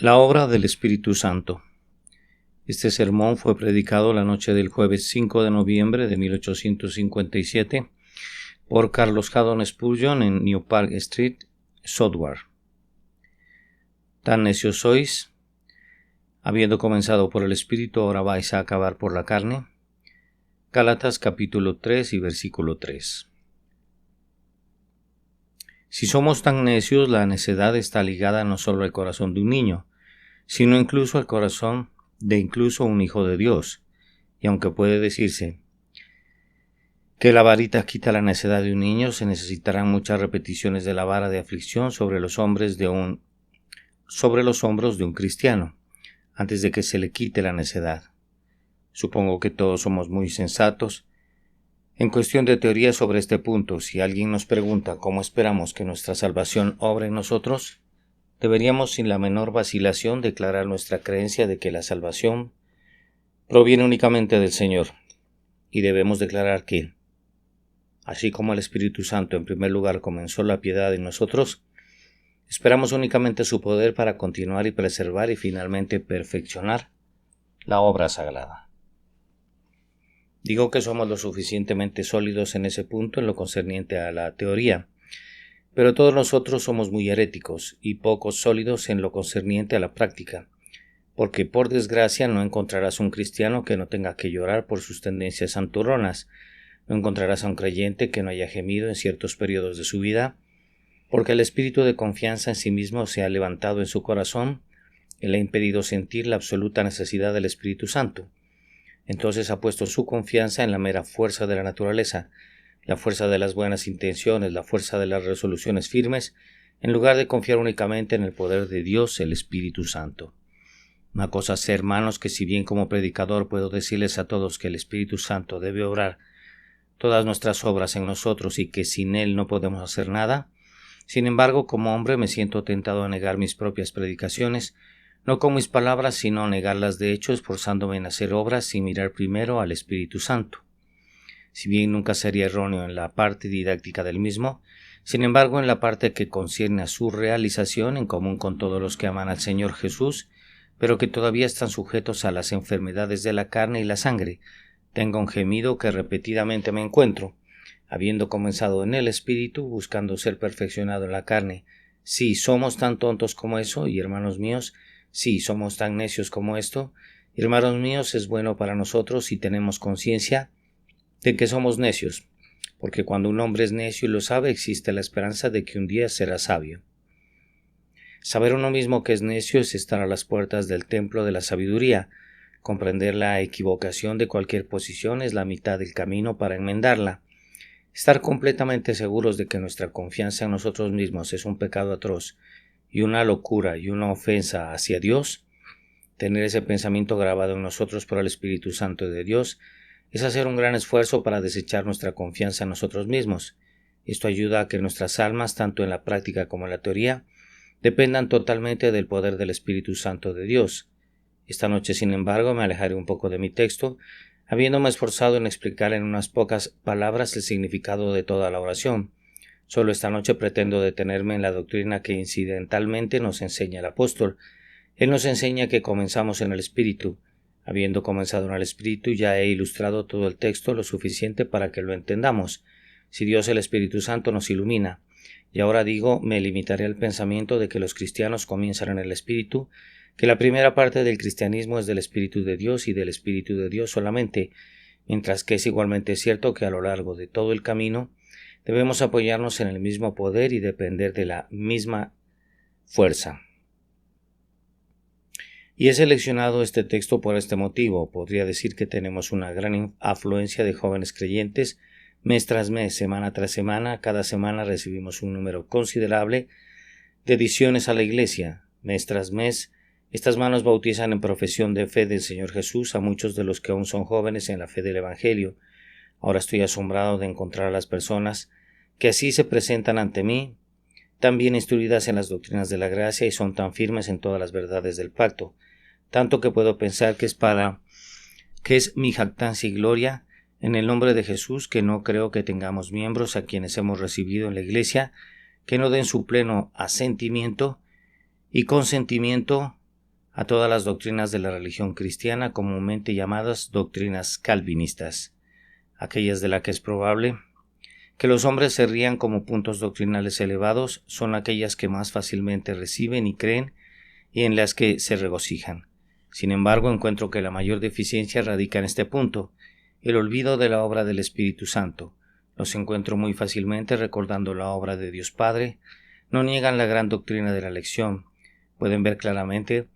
La obra del Espíritu Santo. Este sermón fue predicado la noche del jueves 5 de noviembre de 1857 por Carlos Haddon Spurgeon en New Park Street, Southwark. Tan necios sois, habiendo comenzado por el Espíritu, ahora vais a acabar por la carne. Gálatas capítulo 3 y versículo 3. Si somos tan necios, la necedad está ligada no solo al corazón de un niño, sino incluso al corazón de incluso un hijo de Dios. Y aunque puede decirse que la varita quita la necedad de un niño, se necesitarán muchas repeticiones de la vara de aflicción sobre los hombros de un cristiano, antes de que se le quite la necedad. Supongo que todos somos muy sensatos. En cuestión de teoría sobre este punto, si alguien nos pregunta cómo esperamos que nuestra salvación obre en nosotros, deberíamos sin la menor vacilación declarar nuestra creencia de que la salvación proviene únicamente del Señor, y debemos declarar que, así como el Espíritu Santo en primer lugar comenzó la piedad en nosotros, esperamos únicamente su poder para continuar y preservar y finalmente perfeccionar la obra sagrada. Digo que somos lo suficientemente sólidos en ese punto en lo concerniente a la teoría, pero todos nosotros somos muy heréticos y poco sólidos en lo concerniente a la práctica, porque por desgracia no encontrarás un cristiano que no tenga que llorar por sus tendencias santurronas, no encontrarás a un creyente que no haya gemido en ciertos periodos de su vida, porque el espíritu de confianza en sí mismo se ha levantado en su corazón y le ha impedido sentir la absoluta necesidad del Espíritu Santo. Entonces ha puesto su confianza en la mera fuerza de la naturaleza, la fuerza de las buenas intenciones, la fuerza de las resoluciones firmes, en lugar de confiar únicamente en el poder de Dios, el Espíritu Santo. Una cosa sé, hermanos, que si bien como predicador puedo decirles a todos que el Espíritu Santo debe obrar todas nuestras obras en nosotros y que sin Él no podemos hacer nada, sin embargo, como hombre me siento tentado a negar mis propias predicaciones, no con mis palabras, sino negarlas de hecho, esforzándome en hacer obras sin mirar primero al Espíritu Santo. Si bien nunca sería erróneo en la parte didáctica del mismo, sin embargo en la parte que concierne a su realización en común con todos los que aman al Señor Jesús, pero que todavía están sujetos a las enfermedades de la carne y la sangre, tengo un gemido que repetidamente me encuentro, habiendo comenzado en el Espíritu, buscando ser perfeccionado en la carne. Sí, somos tan tontos como eso, y hermanos míos, sí, somos tan necios como esto. Hermanos míos, es bueno para nosotros si tenemos conciencia de que somos necios, porque cuando un hombre es necio y lo sabe, existe la esperanza de que un día será sabio. Saber uno mismo que es necio es estar a las puertas del templo de la sabiduría. Comprender la equivocación de cualquier posición es la mitad del camino para enmendarla. Estar completamente seguros de que nuestra confianza en nosotros mismos es un pecado atroz y una locura y una ofensa hacia Dios, tener ese pensamiento grabado en nosotros por el Espíritu Santo de Dios, es hacer un gran esfuerzo para desechar nuestra confianza en nosotros mismos. Esto ayuda a que nuestras almas, tanto en la práctica como en la teoría, dependan totalmente del poder del Espíritu Santo de Dios. Esta noche, sin embargo, me alejaré un poco de mi texto, habiéndome esforzado en explicar en unas pocas palabras el significado de toda la oración. Solo esta noche pretendo detenerme en la doctrina que incidentalmente nos enseña el apóstol. Él nos enseña que comenzamos en el Espíritu. Habiendo comenzado en el Espíritu, ya he ilustrado todo el texto lo suficiente para que lo entendamos. Si Dios el Espíritu Santo nos ilumina. Y ahora digo, me limitaré al pensamiento de que los cristianos comienzan en el Espíritu, que la primera parte del cristianismo es del Espíritu de Dios y del Espíritu de Dios solamente, mientras que es igualmente cierto que a lo largo de todo el camino debemos apoyarnos en el mismo poder y depender de la misma fuerza. Y he seleccionado este texto por este motivo. Podría decir que tenemos una gran afluencia de jóvenes creyentes mes tras mes, semana tras semana. Cada semana recibimos un número considerable de adiciones a la iglesia. Mes tras mes, estas manos bautizan en profesión de fe del Señor Jesús a muchos de los que aún son jóvenes en la fe del Evangelio. Ahora estoy asombrado de encontrar a las personas que así se presentan ante mí, tan bien instruidas en las doctrinas de la gracia y son tan firmes en todas las verdades del pacto, tanto que puedo pensar que es mi jactancia y gloria en el nombre de Jesús que no creo que tengamos miembros a quienes hemos recibido en la iglesia que no den su pleno asentimiento y consentimiento a todas las doctrinas de la religión cristiana, comúnmente llamadas doctrinas calvinistas, aquellas de las que es probable que los hombres se rían como puntos doctrinales elevados, son aquellas que más fácilmente reciben y creen y en las que se regocijan. Sin embargo, encuentro que la mayor deficiencia radica en este punto, el olvido de la obra del Espíritu Santo. Los encuentro muy fácilmente recordando la obra de Dios Padre, no niegan la gran doctrina de la elección, pueden ver claramente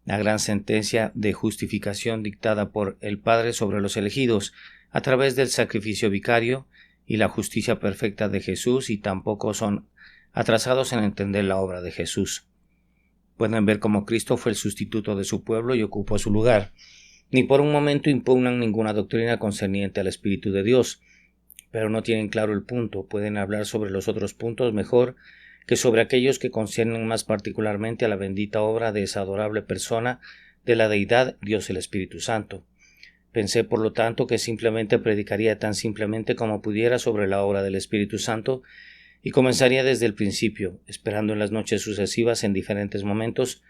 la gran sentencia de justificación dictada por el Padre sobre los elegidos a través del sacrificio vicario y la justicia perfecta de Jesús, y tampoco son atrasados en entender la obra de Jesús. Pueden ver cómo Cristo fue el sustituto de su pueblo y ocupó su lugar. Ni por un momento impugnan ninguna doctrina concerniente al Espíritu de Dios, pero no tienen claro el punto. Pueden hablar sobre los otros puntos mejor que sobre aquellos que conciernen más particularmente a la bendita obra de esa adorable persona de la Deidad, Dios el Espíritu Santo. Pensé, por lo tanto, que simplemente predicaría tan simplemente como pudiera sobre la obra del Espíritu Santo y comenzaría desde el principio, esperando en las noches sucesivas en diferentes momentos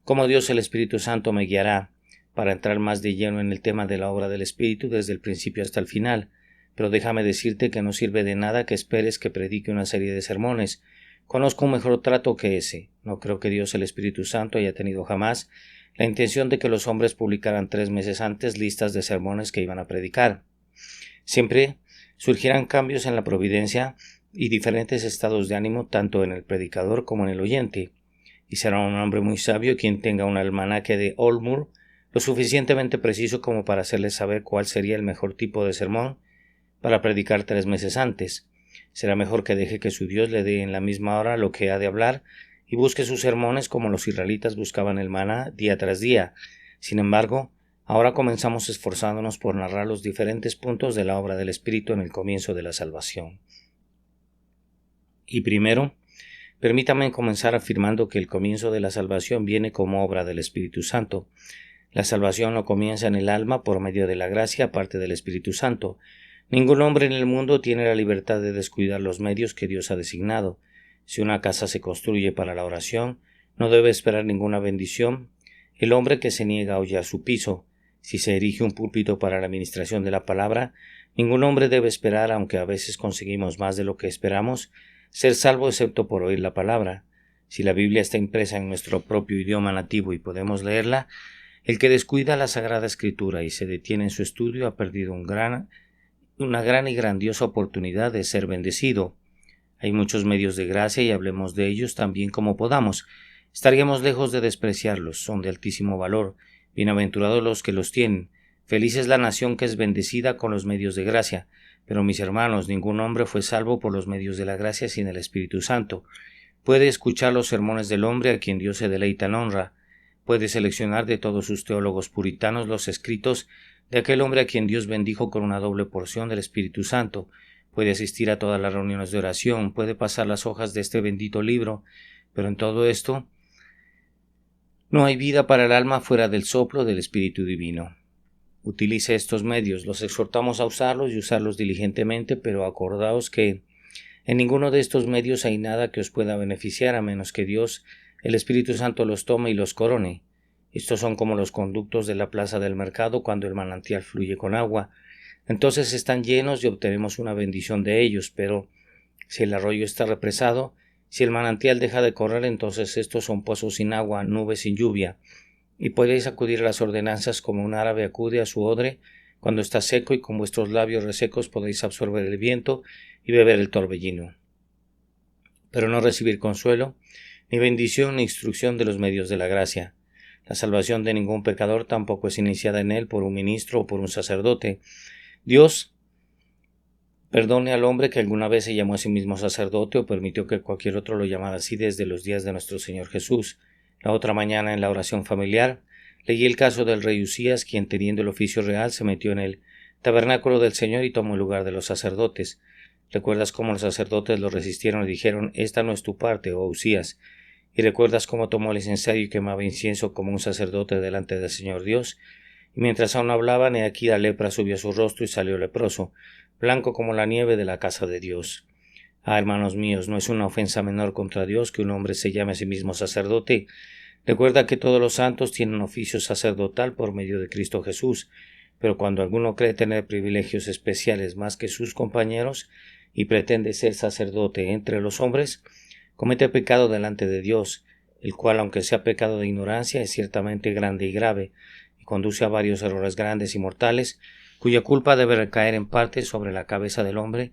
cómo Dios el Espíritu Santo me guiará para entrar más de lleno en el tema de la obra del Espíritu desde el principio hasta el final. Pero déjame decirte que no sirve de nada que esperes que predique una serie de sermones. Conozco un mejor trato que ese. No creo que Dios el Espíritu Santo haya tenido jamás la intención de que los hombres publicaran 3 meses antes listas de sermones que iban a predicar. Siempre surgirán cambios en la providencia y diferentes estados de ánimo tanto en el predicador como en el oyente, y será un hombre muy sabio quien tenga un almanaque de Olmur lo suficientemente preciso como para hacerle saber cuál sería el mejor tipo de sermón para predicar 3 meses antes. Será mejor que deje que su Dios le dé en la misma hora lo que ha de hablar y busque sus sermones como los israelitas buscaban el maná día tras día. Sin embargo, ahora comenzamos esforzándonos por narrar los diferentes puntos de la obra del Espíritu en el comienzo de la salvación. Y primero, permítame comenzar afirmando que el comienzo de la salvación viene como obra del Espíritu Santo. La salvación no comienza en el alma por medio de la gracia aparte del Espíritu Santo. Ningún hombre en el mundo tiene la libertad de descuidar los medios que Dios ha designado. Si una casa se construye para la oración, no debe esperar ninguna bendición el hombre que se niega a hollar su piso. Si se erige un púlpito para la administración de la palabra, ningún hombre debe esperar, aunque a veces conseguimos más de lo que esperamos, ser salvo excepto por oír la palabra. Si la Biblia está impresa en nuestro propio idioma nativo y podemos leerla, el que descuida la Sagrada Escritura y se detiene en su estudio ha perdido una gran y grandiosa oportunidad de ser bendecido. Hay muchos medios de gracia y hablemos de ellos también como podamos. Estaríamos lejos de despreciarlos, son de altísimo valor. Bienaventurados los que los tienen. Feliz es la nación que es bendecida con los medios de gracia. Pero mis hermanos, ningún hombre fue salvo por los medios de la gracia sin el Espíritu Santo. Puede escuchar los sermones del hombre a quien Dios se deleita en honra. Puede seleccionar de todos sus teólogos puritanos los escritos de aquel hombre a quien Dios bendijo con una doble porción del Espíritu Santo. Puede asistir a todas las reuniones de oración, puede pasar las hojas de este bendito libro, pero en todo esto no hay vida para el alma fuera del soplo del Espíritu Divino. Utilice estos medios, los exhortamos a usarlos y usarlos diligentemente, pero acordaos que en ninguno de estos medios hay nada que os pueda beneficiar a menos que Dios, el Espíritu Santo, los tome y los corone. Estos son como los conductos de la plaza del mercado cuando el manantial fluye con agua. Entonces están llenos y obtenemos una bendición de ellos, pero si el arroyo está represado, si el manantial deja de correr, entonces estos son pozos sin agua, nubes sin lluvia, y podéis acudir a las ordenanzas como un árabe acude a su odre cuando está seco, y con vuestros labios resecos podéis absorber el viento y beber el torbellino, pero no recibir consuelo, ni bendición ni instrucción de los medios de la gracia. La salvación de ningún pecador tampoco es iniciada en él por un ministro o por un sacerdote. Dios perdone al hombre que alguna vez se llamó a sí mismo sacerdote o permitió que cualquier otro lo llamara así desde los días de nuestro Señor Jesús. La otra mañana, en la oración familiar, leí el caso del rey Usías, quien, teniendo el oficio real, se metió en el tabernáculo del Señor y tomó el lugar de los sacerdotes. ¿Recuerdas cómo los sacerdotes lo resistieron y dijeron: «Esta no es tu parte, oh Usías»? ¿Y recuerdas cómo tomó el incensario y quemaba incienso como un sacerdote delante del Señor Dios? Y mientras aún hablaban, he aquí la lepra subió a su rostro y salió leproso, blanco como la nieve de la casa de Dios. Ah, hermanos míos, no es una ofensa menor contra Dios que un hombre se llame a sí mismo sacerdote. Recuerda que todos los santos tienen oficio sacerdotal por medio de Cristo Jesús, pero cuando alguno cree tener privilegios especiales más que sus compañeros y pretende ser sacerdote entre los hombres, comete pecado delante de Dios, el cual, aunque sea pecado de ignorancia, es ciertamente grande y grave, y conduce a varios errores grandes y mortales, cuya culpa debe recaer en parte sobre la cabeza del hombre,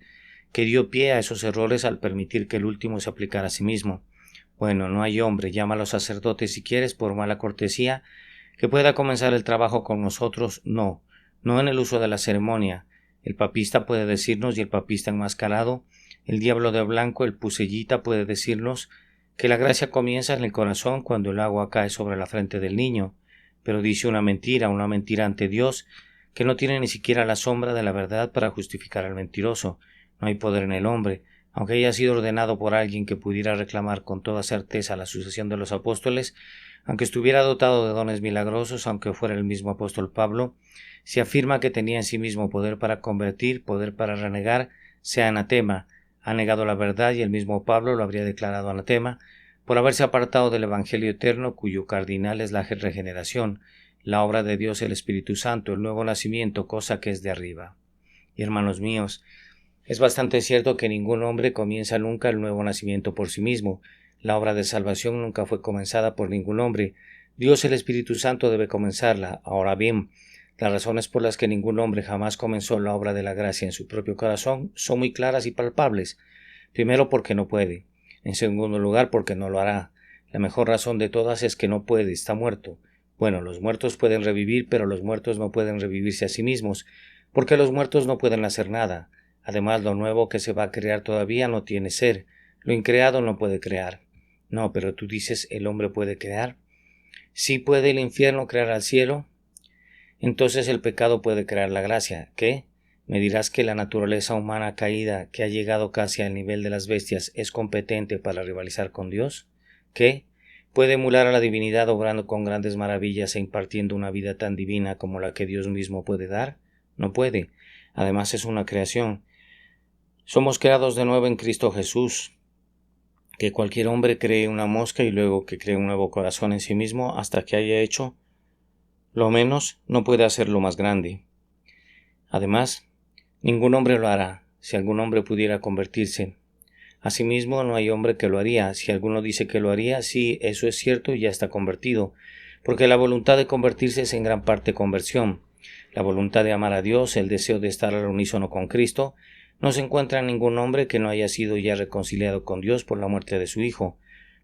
que dio pie a esos errores al permitir que el último se aplicara a sí mismo. Bueno, no hay hombre, llámalo sacerdote si quieres, por mala cortesía, que pueda comenzar el trabajo con nosotros, no en el uso de la ceremonia. El papista puede decirnos, y el papista enmascarado, el diablo de blanco, el pusellita, puede decirnos que la gracia comienza en el corazón cuando el agua cae sobre la frente del niño, pero dice una mentira ante Dios, que no tiene ni siquiera la sombra de la verdad para justificar al mentiroso. No hay poder en el hombre, aunque haya sido ordenado por alguien que pudiera reclamar con toda certeza la sucesión de los apóstoles, aunque estuviera dotado de dones milagrosos, aunque fuera el mismo apóstol Pablo, se afirma que tenía en sí mismo poder para convertir, poder para renegar, sea anatema. Ha negado la verdad y el mismo Pablo lo habría declarado anatema por haberse apartado del Evangelio eterno, cuyo cardinal es la regeneración, la obra de Dios el Espíritu Santo, el nuevo nacimiento, cosa que es de arriba. Y hermanos míos, es bastante cierto que ningún hombre comienza nunca el nuevo nacimiento por sí mismo. La obra de salvación nunca fue comenzada por ningún hombre. Dios el Espíritu Santo debe comenzarla. Ahora bien, las razones por las que ningún hombre jamás comenzó la obra de la gracia en su propio corazón son muy claras y palpables. Primero, porque no puede. En segundo lugar, porque no lo hará. La mejor razón de todas es que no puede, está muerto. Bueno, los muertos pueden revivir, pero los muertos no pueden revivirse a sí mismos, porque los muertos no pueden hacer nada. Además, lo nuevo que se va a crear todavía no tiene ser. Lo increado no puede crear. No, pero tú dices, ¿el hombre puede crear? ¿Sí puede el infierno crear al cielo? Entonces el pecado puede crear la gracia. ¿Qué? ¿Me dirás que la naturaleza humana caída, que ha llegado casi al nivel de las bestias, es competente para rivalizar con Dios? ¿Qué? ¿Puede emular a la divinidad obrando con grandes maravillas e impartiendo una vida tan divina como la que Dios mismo puede dar? No puede. Además es una creación. Somos creados de nuevo en Cristo Jesús. Que cualquier hombre cree una mosca y luego que cree un nuevo corazón en sí mismo hasta que haya hecho lo menos, no puede hacerlo más grande. Además, ningún hombre lo hará, si algún hombre pudiera convertirse. Asimismo, no hay hombre que lo haría. Si alguno dice que lo haría, sí, eso es cierto, ya está convertido, porque la voluntad de convertirse es en gran parte conversión. La voluntad de amar a Dios, el deseo de estar al unísono con Cristo, no se encuentra en ningún hombre que no haya sido ya reconciliado con Dios por la muerte de su Hijo.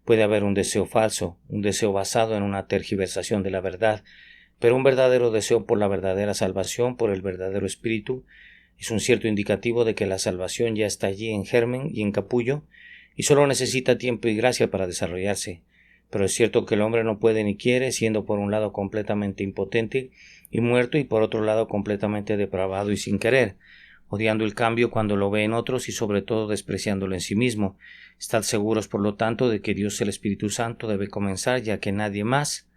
Puede haber un deseo falso, un deseo basado en una tergiversación de la verdad, pero un verdadero deseo por la verdadera salvación, por el verdadero espíritu, es un cierto indicativo de que la salvación ya está allí en germen y en capullo, y solo necesita tiempo y gracia para desarrollarse. Pero es cierto que el hombre no puede ni quiere, siendo por un lado completamente impotente y muerto, y por otro lado completamente depravado y sin querer, odiando el cambio cuando lo ve en otros y sobre todo despreciándolo en sí mismo. Estad seguros, por lo tanto, de que Dios el Espíritu Santo debe comenzar, ya que nadie más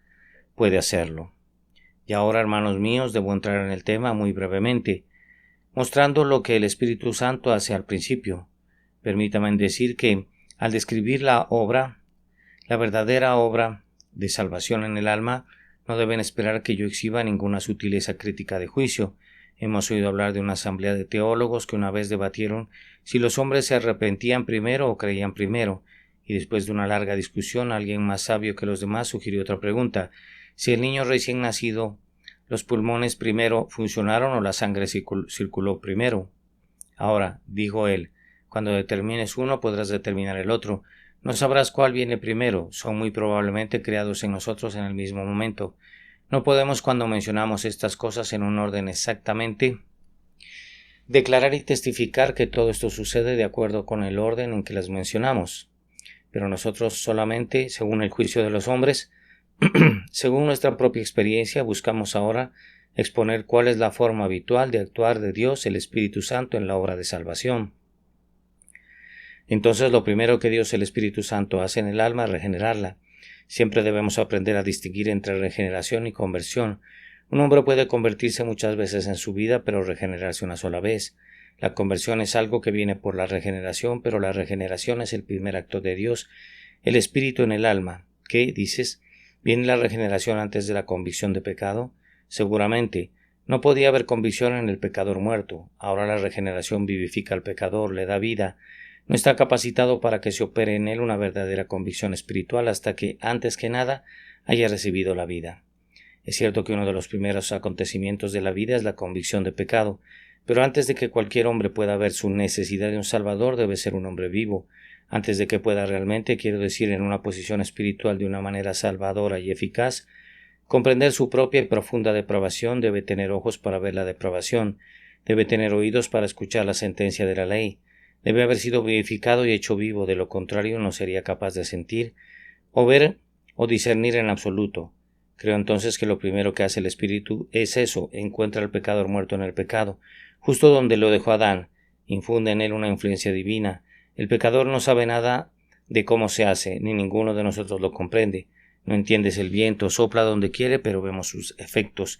puede hacerlo. Y ahora, hermanos míos, debo entrar en el tema muy brevemente, mostrando lo que el Espíritu Santo hace al principio. Permítanme decir que, al describir la verdadera obra de salvación en el alma, no deben esperar que yo exhiba ninguna sutileza crítica de juicio. Hemos oído hablar de una asamblea de teólogos que una vez debatieron si los hombres se arrepentían primero o creían primero, y después de una larga discusión alguien más sabio que los demás sugirió otra pregunta: si el niño recién nacido, los pulmones primero funcionaron o la sangre circuló primero. Ahora, dijo él, cuando determines uno podrás determinar el otro. No sabrás cuál viene primero, son muy probablemente creados en nosotros en el mismo momento. No podemos, cuando mencionamos estas cosas en un orden exactamente, declarar y testificar que todo esto sucede de acuerdo con el orden en que las mencionamos. Pero nosotros solamente, según el juicio de los hombres, según nuestra propia experiencia, buscamos ahora exponer cuál es la forma habitual de actuar de Dios el Espíritu Santo en la obra de salvación. Entonces, lo primero que Dios el Espíritu Santo hace en el alma es regenerarla. Siempre debemos aprender a distinguir entre regeneración y conversión. Un hombre puede convertirse muchas veces en su vida, pero regenerarse una sola vez. La conversión es algo que viene por la regeneración, pero la regeneración es el primer acto de Dios, el Espíritu en el alma, que, dices, ¿Viene la regeneración antes de la convicción de pecado? Seguramente. No podía haber convicción en el pecador muerto. Ahora la regeneración vivifica al pecador, le da vida. No está capacitado para que se opere en él una verdadera convicción espiritual hasta que, antes que nada, haya recibido la vida. Es cierto que uno de los primeros acontecimientos de la vida es la convicción de pecado, pero antes de que cualquier hombre pueda ver su necesidad de un Salvador debe ser un hombre vivo. Antes de que pueda realmente, quiero decir, en una posición espiritual de una manera salvadora y eficaz, comprender su propia y profunda depravación, debe tener ojos para ver la depravación, debe tener oídos para escuchar la sentencia de la ley, debe haber sido vivificado y hecho vivo, de lo contrario no sería capaz de sentir, o ver o discernir en absoluto. Creo entonces que lo primero que hace el Espíritu es eso, encuentra al pecador muerto en el pecado, justo donde lo dejó Adán, infunde en él una influencia divina. El pecador no sabe nada de cómo se hace, ni ninguno de nosotros lo comprende. No entiendes el viento, sopla donde quiere, pero vemos sus efectos.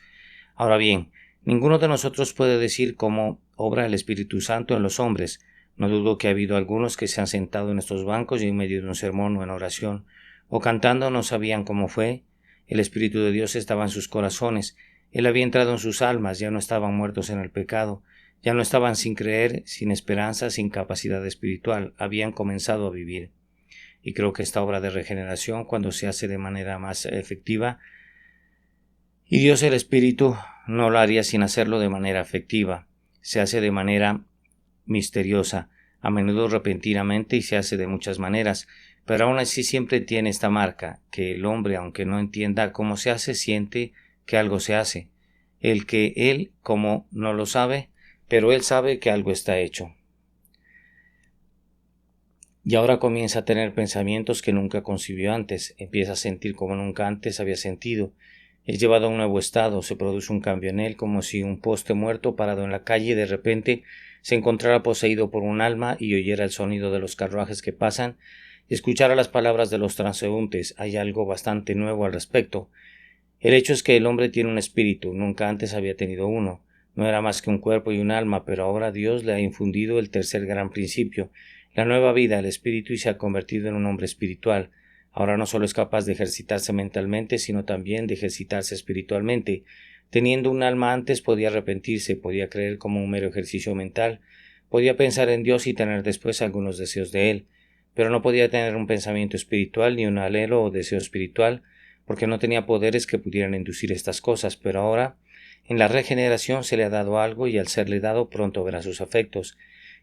Ahora bien, ninguno de nosotros puede decir cómo obra el Espíritu Santo en los hombres. No dudo que ha habido algunos que se han sentado en estos bancos y en medio de un sermón o en oración, o cantando no sabían cómo fue. El Espíritu de Dios estaba en sus corazones, Él había entrado en sus almas, ya no estaban muertos en el pecado, ya no estaban sin creer, sin esperanza, sin capacidad espiritual, habían comenzado a vivir. Y creo que esta obra de regeneración, cuando se hace de manera más efectiva, y Dios el Espíritu no lo haría sin hacerlo de manera efectiva, se hace de manera misteriosa, a menudo repentinamente y se hace de muchas maneras, pero aún así siempre tiene esta marca, que el hombre, aunque no entienda cómo se hace, siente que algo se hace, el que él, como no lo sabe, pero él sabe que algo está hecho. Y ahora comienza a tener pensamientos que nunca concibió antes, empieza a sentir como nunca antes había sentido, es llevado a un nuevo estado, se produce un cambio en él, como si un poste muerto parado en la calle de repente se encontrara poseído por un alma y oyera el sonido de los carruajes que pasan y escuchara las palabras de los transeúntes. Hay algo bastante nuevo al respecto. El hecho es que el hombre tiene un espíritu, nunca antes había tenido uno. No era más que un cuerpo y un alma, pero ahora Dios le ha infundido el tercer gran principio, la nueva vida, el espíritu, y se ha convertido en un hombre espiritual. Ahora no solo es capaz de ejercitarse mentalmente, sino también de ejercitarse espiritualmente. Teniendo un alma antes podía arrepentirse, podía creer como un mero ejercicio mental, podía pensar en Dios y tener después algunos deseos de Él, pero no podía tener un pensamiento espiritual ni un anhelo o deseo espiritual, porque no tenía poderes que pudieran inducir estas cosas, pero ahora, en la regeneración se le ha dado algo y al serle dado pronto verá sus efectos.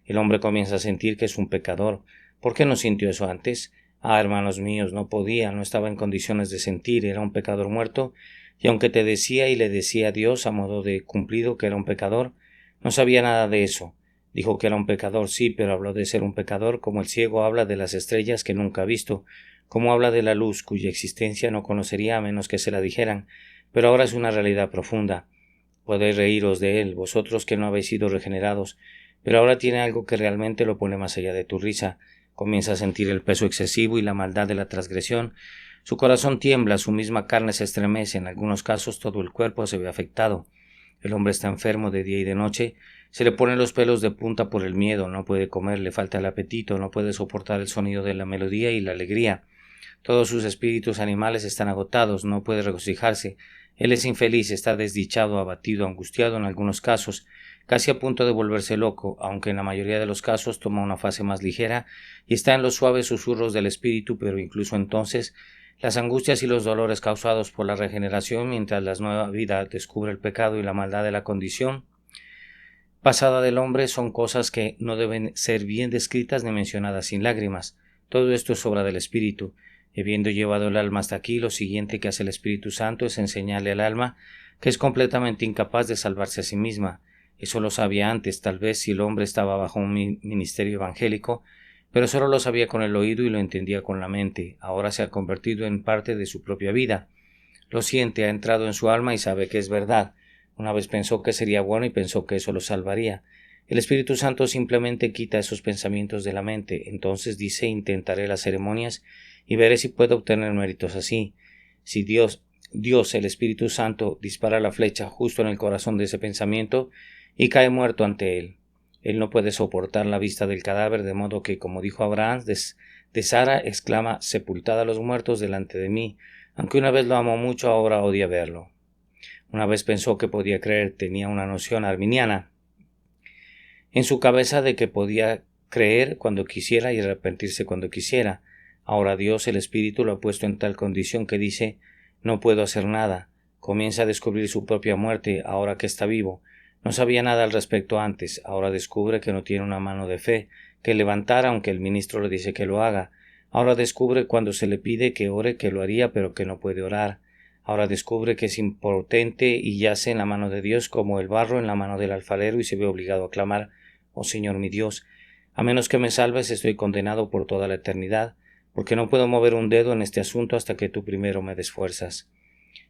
El hombre comienza a sentir que es un pecador. ¿Por qué no sintió eso antes? Ah, hermanos míos, no podía, no estaba en condiciones de sentir, era un pecador muerto, y aunque te decía y le decía a Dios a modo de cumplido que era un pecador, no sabía nada de eso. Dijo que era un pecador, sí, pero habló de ser un pecador como el ciego habla de las estrellas que nunca ha visto, como habla de la luz cuya existencia no conocería a menos que se la dijeran, pero ahora es una realidad profunda. Podéis reíros de él, vosotros que no habéis sido regenerados, pero ahora tiene algo que realmente lo pone más allá de tu risa. Comienza a sentir el peso excesivo y la maldad de la transgresión. Su corazón tiembla, su misma carne se estremece, en algunos casos todo el cuerpo se ve afectado. El hombre está enfermo de día y de noche, se le ponen los pelos de punta por el miedo, no puede comer, le falta el apetito, no puede soportar el sonido de la melodía y la alegría. Todos sus espíritus animales están agotados, no puede regocijarse. Él es infeliz, está desdichado, abatido, angustiado en algunos casos, casi a punto de volverse loco, aunque en la mayoría de los casos toma una fase más ligera y está en los suaves susurros del espíritu, pero incluso entonces las angustias y los dolores causados por la regeneración mientras la nueva vida descubre el pecado y la maldad de la condición pasada del hombre son cosas que no deben ser bien descritas ni mencionadas sin lágrimas. Todo esto es obra del Espíritu. Habiendo llevado el alma hasta aquí, lo siguiente que hace el Espíritu Santo es enseñarle al alma que es completamente incapaz de salvarse a sí misma. Eso lo sabía antes, tal vez si el hombre estaba bajo un ministerio evangélico, pero solo lo sabía con el oído y lo entendía con la mente. Ahora se ha convertido en parte de su propia vida. Lo siente, ha entrado en su alma y sabe que es verdad. Una vez pensó que sería bueno y pensó que eso lo salvaría. El Espíritu Santo simplemente quita esos pensamientos de la mente. Entonces dice: intentaré las ceremonias y veré si puedo obtener méritos así. Si Dios, el Espíritu Santo, dispara la flecha justo en el corazón de ese pensamiento y cae muerto ante él. Él no puede soportar la vista del cadáver, de modo que, como dijo Abraham de Sara, exclama: sepultad a los muertos delante de mí. Aunque una vez lo amó mucho, ahora odia verlo. Una vez pensó que podía creer, tenía una noción arminiana en su cabeza de que podía creer cuando quisiera y arrepentirse cuando quisiera. Ahora Dios, el Espíritu, lo ha puesto en tal condición que dice, no puedo hacer nada. Comienza a descubrir su propia muerte ahora que está vivo. No sabía nada al respecto antes, ahora descubre que no tiene una mano de fe, que levantar aunque el ministro le dice que lo haga. Ahora descubre cuando se le pide que ore que lo haría pero que no puede orar. Ahora descubre que es impotente y yace en la mano de Dios como el barro en la mano del alfarero y se ve obligado a clamar, oh Señor mi Dios, a menos que me salves estoy condenado por toda la eternidad, porque no puedo mover un dedo en este asunto hasta que tú primero me des fuerzas.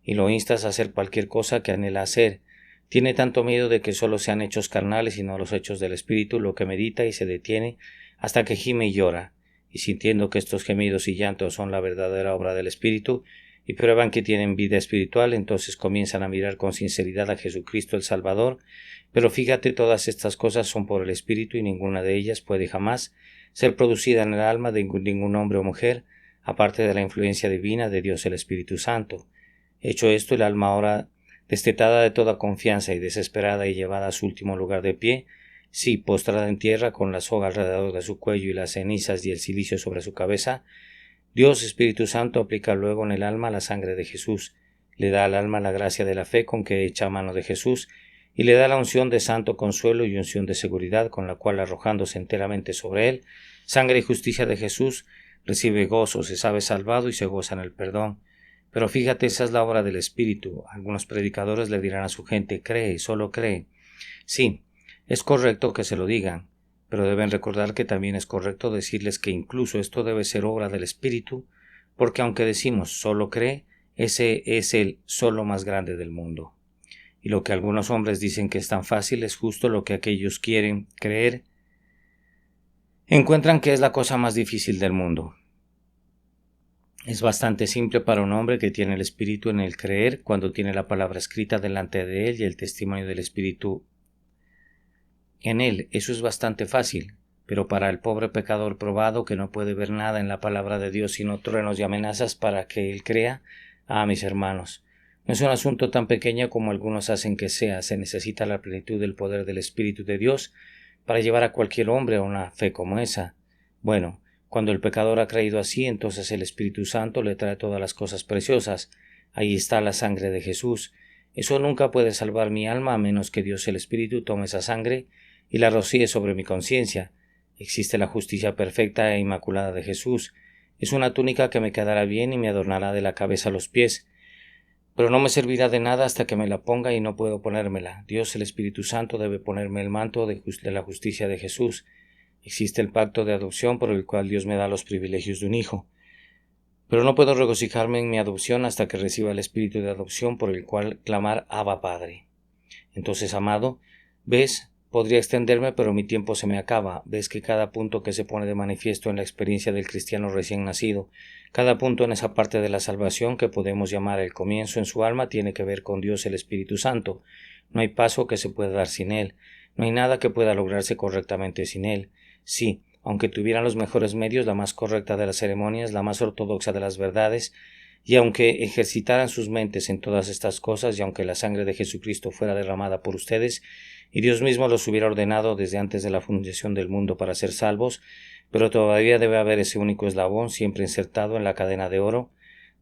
Y lo instas a hacer cualquier cosa que anhela hacer. Tiene tanto miedo de que solo sean hechos carnales y no los hechos del Espíritu, lo que medita y se detiene hasta que gime y llora, y sintiendo que estos gemidos y llantos son la verdadera obra del Espíritu, y prueban que tienen vida espiritual, entonces comienzan a mirar con sinceridad a Jesucristo el Salvador. Pero fíjate, todas estas cosas son por el Espíritu y ninguna de ellas puede jamás ser producida en el alma de ningún hombre o mujer, aparte de la influencia divina de Dios el Espíritu Santo. Hecho esto, el alma ahora, destetada de toda confianza y desesperada y llevada a su último lugar de pie, sí, postrada en tierra con la soga alrededor de su cuello y las cenizas y el cilicio sobre su cabeza, Dios Espíritu Santo aplica luego en el alma la sangre de Jesús, le da al alma la gracia de la fe con que echa mano de Jesús, y le da la unción de santo consuelo y unción de seguridad con la cual, arrojándose enteramente sobre él, sangre y justicia de Jesús, recibe gozo, se sabe salvado y se goza en el perdón. Pero fíjate, esa es la obra del Espíritu. Algunos predicadores le dirán a su gente, cree, solo cree. Sí, es correcto que se lo digan, pero deben recordar que también es correcto decirles que incluso esto debe ser obra del Espíritu, porque aunque decimos solo cree, ese es el solo más grande del mundo. Y lo que algunos hombres dicen que es tan fácil es justo lo que aquellos quieren creer, encuentran que es la cosa más difícil del mundo. Es bastante simple para un hombre que tiene el Espíritu en el creer cuando tiene la palabra escrita delante de él y el testimonio del Espíritu en él. Eso es bastante fácil, pero para el pobre pecador probado que no puede ver nada en la palabra de Dios sino truenos y amenazas para que él crea, mis hermanos, no es un asunto tan pequeño como algunos hacen que sea. Se necesita la plenitud del poder del Espíritu de Dios para llevar a cualquier hombre a una fe como esa. Bueno, cuando el pecador ha creído así, entonces el Espíritu Santo le trae todas las cosas preciosas. Ahí está la sangre de Jesús. Eso nunca puede salvar mi alma a menos que Dios el Espíritu tome esa sangre y la rocíe sobre mi conciencia. Existe la justicia perfecta e inmaculada de Jesús. Es una túnica que me quedará bien y me adornará de la cabeza a los pies, pero no me servirá de nada hasta que me la ponga y no puedo ponérmela. Dios el Espíritu Santo debe ponerme el manto de la justicia de Jesús. Existe el pacto de adopción por el cual Dios me da los privilegios de un hijo. Pero no puedo regocijarme en mi adopción hasta que reciba el espíritu de adopción por el cual clamar Abba Padre. Entonces, amado, ¿ves? Podría extenderme, pero mi tiempo se me acaba. Ves que cada punto que se pone de manifiesto en la experiencia del cristiano recién nacido, cada punto en esa parte de la salvación que podemos llamar el comienzo en su alma, tiene que ver con Dios el Espíritu Santo. No hay paso que se pueda dar sin Él. No hay nada que pueda lograrse correctamente sin Él. Sí, aunque tuvieran los mejores medios, la más correcta de las ceremonias, la más ortodoxa de las verdades, y aunque ejercitaran sus mentes en todas estas cosas, y aunque la sangre de Jesucristo fuera derramada por ustedes, y Dios mismo los hubiera ordenado desde antes de la fundación del mundo para ser salvos, pero todavía debe haber ese único eslabón siempre insertado en la cadena de oro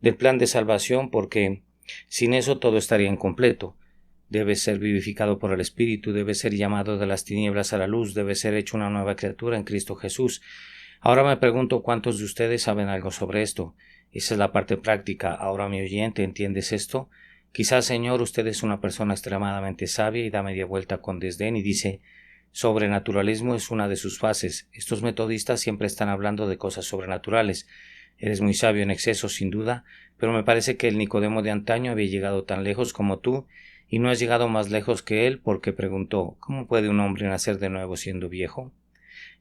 del plan de salvación, porque sin eso todo estaría incompleto. Debe ser vivificado por el Espíritu, debe ser llamado de las tinieblas a la luz, debe ser hecho una nueva criatura en Cristo Jesús. Ahora me pregunto cuántos de ustedes saben algo sobre esto. Esa es la parte práctica. Ahora, mi oyente, ¿entiendes esto? Quizás, Señor, usted es una persona extremadamente sabia y da media vuelta con desdén y dice, sobrenaturalismo es una de sus fases. Estos metodistas siempre están hablando de cosas sobrenaturales. Eres muy sabio en exceso, sin duda, pero me parece que el Nicodemo de antaño había llegado tan lejos como tú, y no has llegado más lejos que él, porque preguntó, ¿cómo puede un hombre nacer de nuevo siendo viejo?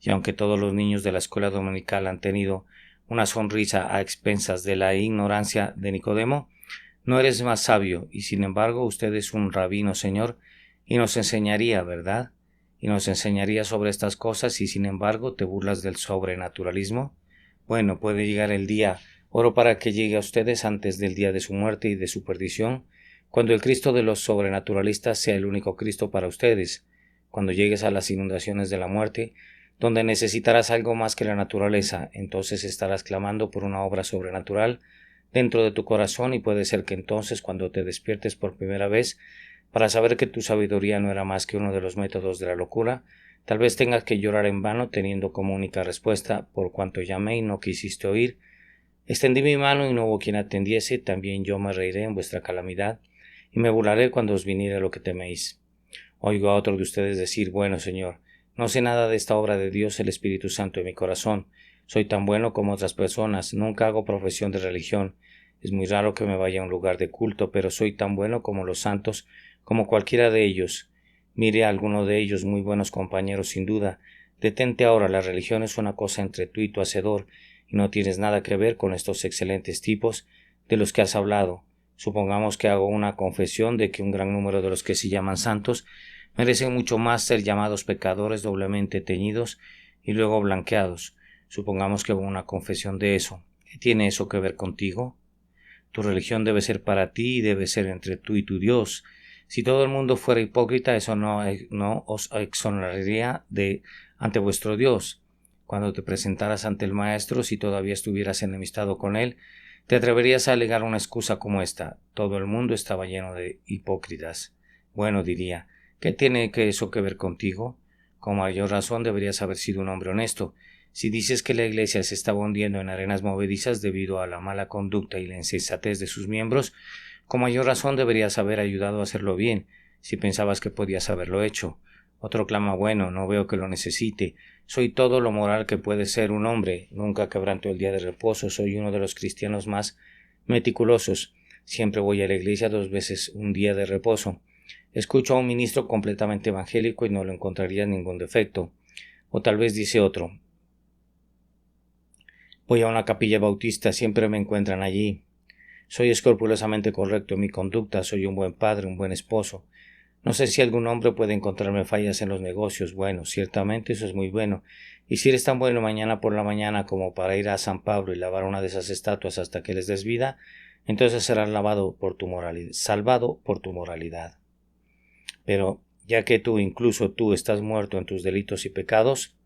Y aunque todos los niños de la escuela dominical han tenido una sonrisa a expensas de la ignorancia de Nicodemo, no eres más sabio, y sin embargo usted es un rabino, Señor, y nos enseñaría, ¿verdad? Y nos enseñaría sobre estas cosas, y sin embargo te burlas del sobrenaturalismo. Bueno, puede llegar el día Oro para que llegue a ustedes antes del día de su muerte y de su perdición, cuando el Cristo de los sobrenaturalistas sea el único Cristo para ustedes, cuando llegues a las inundaciones de la muerte, donde necesitarás algo más que la naturaleza, entonces estarás clamando por una obra sobrenatural dentro de tu corazón y puede ser que entonces, cuando te despiertes por primera vez, para saber que tu sabiduría no era más que uno de los métodos de la locura, tal vez tengas que llorar en vano teniendo como única respuesta, por cuanto llamé y no quisiste oír. Extendí mi mano y no hubo quien atendiese, también yo me reiré en vuestra calamidad, y me burlaré cuando os viniere lo que teméis. Oigo a otro de ustedes decir, bueno, Señor, no sé nada de esta obra de Dios el Espíritu Santo en mi corazón, soy tan bueno como otras personas, nunca hago profesión de religión, es muy raro que me vaya a un lugar de culto, pero soy tan bueno como los santos, como cualquiera de ellos. Mire a alguno de ellos, muy buenos compañeros sin duda. Detente ahora, la religión es una cosa entre tú y tu hacedor, y no tienes nada que ver con estos excelentes tipos de los que has hablado. Supongamos que hago una confesión de que un gran número de los que se llaman santos merecen mucho más ser llamados pecadores doblemente teñidos y luego blanqueados. Supongamos que hago una confesión de eso. ¿Qué tiene eso que ver contigo? Tu religión debe ser para ti y debe ser entre tú y tu Dios. Si todo el mundo fuera hipócrita, eso no os exoneraría ante vuestro Dios. Cuando te presentaras ante el Maestro, si todavía estuvieras enemistado con él, te atreverías a alegar una excusa como esta. Todo el mundo estaba lleno de hipócritas. Bueno, diría, ¿qué tiene eso que ver contigo? Con mayor razón deberías haber sido un hombre honesto. Si dices que la Iglesia se estaba hundiendo en arenas movedizas debido a la mala conducta y la insensatez de sus miembros, con mayor razón deberías haber ayudado a hacerlo bien, si pensabas que podías haberlo hecho. Otro clama, bueno, no veo que lo necesite. Soy todo lo moral que puede ser un hombre. Nunca quebranto el día de reposo. Soy uno de los cristianos más meticulosos. Siempre voy a la iglesia 2 veces un día de reposo. Escucho a un ministro completamente evangélico y no lo encontraría ningún defecto. O tal vez dice otro, voy a una capilla bautista, siempre me encuentran allí. Soy escrupulosamente correcto en mi conducta, soy un buen padre, un buen esposo. No sé si algún hombre puede encontrarme fallas en los negocios. Bueno, ciertamente eso es muy bueno. Y si eres tan bueno mañana por la mañana como para ir a San Pablo y lavar una de esas estatuas hasta que les des vida, entonces serás salvado por tu moralidad. Pero ya que tú, incluso tú, estás muerto en tus delitos y pecados,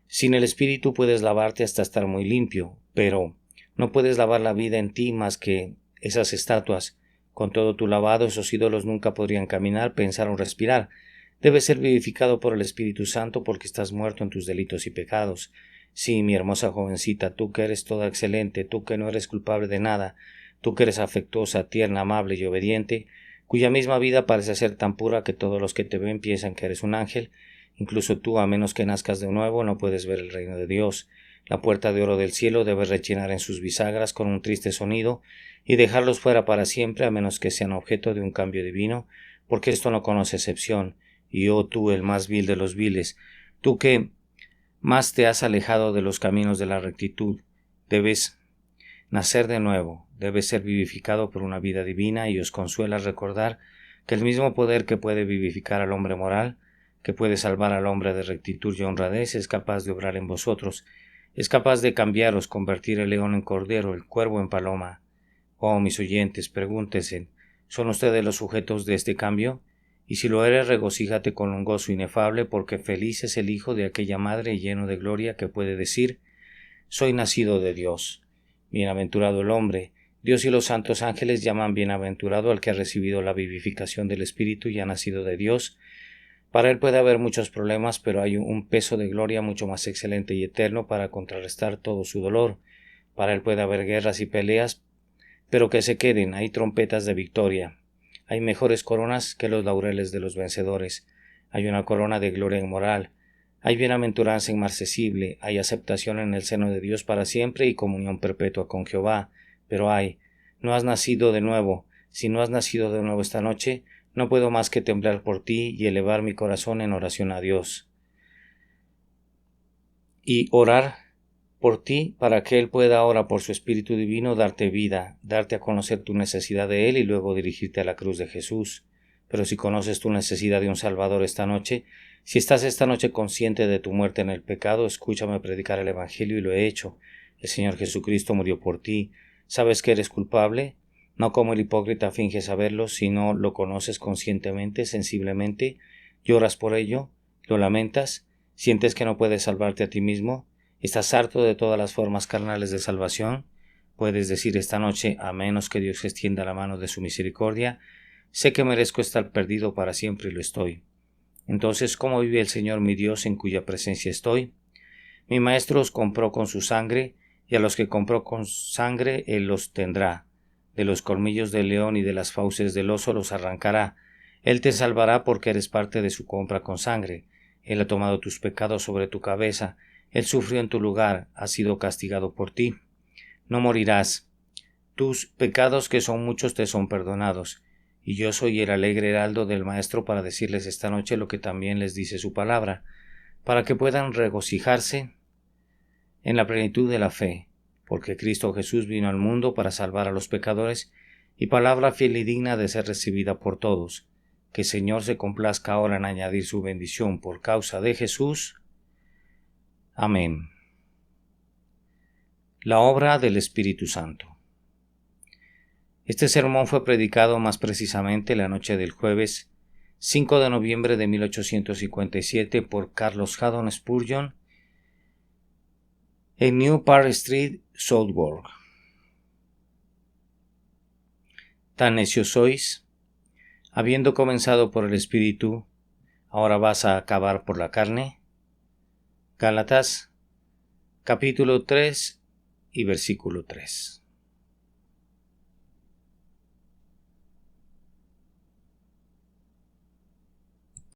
sin el Espíritu puedes lavarte hasta estar muy limpio, pero no puedes lavar la vida en ti más que esas estatuas. Con todo tu lavado, esos ídolos nunca podrían caminar, pensar o respirar. Debes ser vivificado por el Espíritu Santo porque estás muerto en tus delitos y pecados. Sí, mi hermosa jovencita, tú que eres toda excelente, tú que no eres culpable de nada, tú que eres afectuosa, tierna, amable y obediente, cuya misma vida parece ser tan pura que todos los que te ven piensan que eres un ángel, incluso tú, a menos que nazcas de nuevo, no puedes ver el reino de Dios. La puerta de oro del cielo debe rechinar en sus bisagras con un triste sonido y dejarlos fuera para siempre a menos que sean objeto de un cambio divino, porque esto no conoce excepción. Y oh tú, el más vil de los viles, tú que más te has alejado de los caminos de la rectitud, debes nacer de nuevo, debes ser vivificado por una vida divina y os consuela recordar que el mismo poder que puede vivificar al hombre moral, que puede salvar al hombre de rectitud y honradez, es capaz de obrar en vosotros, es capaz de cambiaros, convertir el león en cordero, el cuervo en paloma. Oh, mis oyentes, pregúntense, ¿son ustedes los sujetos de este cambio? Y si lo eres, regocíjate con un gozo inefable, porque feliz es el hijo de aquella madre lleno de gloria que puede decir, soy nacido de Dios. Bienaventurado el hombre. Dios y los santos ángeles llaman bienaventurado al que ha recibido la vivificación del Espíritu y ha nacido de Dios. Para él puede haber muchos problemas, pero hay un peso de gloria mucho más excelente y eterno para contrarrestar todo su dolor. Para él puede haber guerras y peleas, pero que se queden, hay trompetas de victoria. Hay mejores coronas que los laureles de los vencedores. Hay una corona de gloria inmoral. Hay bienaventuranza inmarcesible, hay aceptación en el seno de Dios para siempre y comunión perpetua con Jehová. Pero no has nacido de nuevo. Si no has nacido de nuevo esta noche, no puedo más que temblar por ti y elevar mi corazón en oración a Dios. Y orar por ti para que Él pueda ahora por su Espíritu Divino darte vida, darte a conocer tu necesidad de Él y luego dirigirte a la cruz de Jesús. Pero si conoces tu necesidad de un Salvador esta noche, si estás esta noche consciente de tu muerte en el pecado, escúchame predicar el Evangelio y lo he hecho. El Señor Jesucristo murió por ti. ¿Sabes que eres culpable? No como el hipócrita finge saberlo, sino lo conoces conscientemente, sensiblemente, lloras por ello, lo lamentas, sientes que no puedes salvarte a ti mismo, estás harto de todas las formas carnales de salvación. Puedes decir esta noche, a menos que Dios extienda la mano de su misericordia, sé que merezco estar perdido para siempre y lo estoy. Entonces, ¿cómo vive el Señor mi Dios en cuya presencia estoy? Mi Maestro os compró con su sangre, y a los que compró con sangre Él los tendrá. De los colmillos del león y de las fauces del oso los arrancará. Él te salvará porque eres parte de su compra con sangre. Él ha tomado tus pecados sobre tu cabeza. Él sufrió en tu lugar, ha sido castigado por ti. No morirás. Tus pecados, que son muchos, te son perdonados. Y yo soy el alegre heraldo del Maestro para decirles esta noche lo que también les dice su palabra, para que puedan regocijarse en la plenitud de la fe, porque Cristo Jesús vino al mundo para salvar a los pecadores, y palabra fiel y digna de ser recibida por todos. Que el Señor se complazca ahora en añadir su bendición por causa de Jesús. Amén. La obra del Espíritu Santo. Este sermón fue predicado más precisamente la noche del jueves 5 de noviembre de 1857 por Carlos Haddon Spurgeon en New Park Street, Southwark. Tan necios sois, habiendo comenzado por el Espíritu, ahora vas a acabar por la carne. Gálatas, capítulo 3 y versículo 3.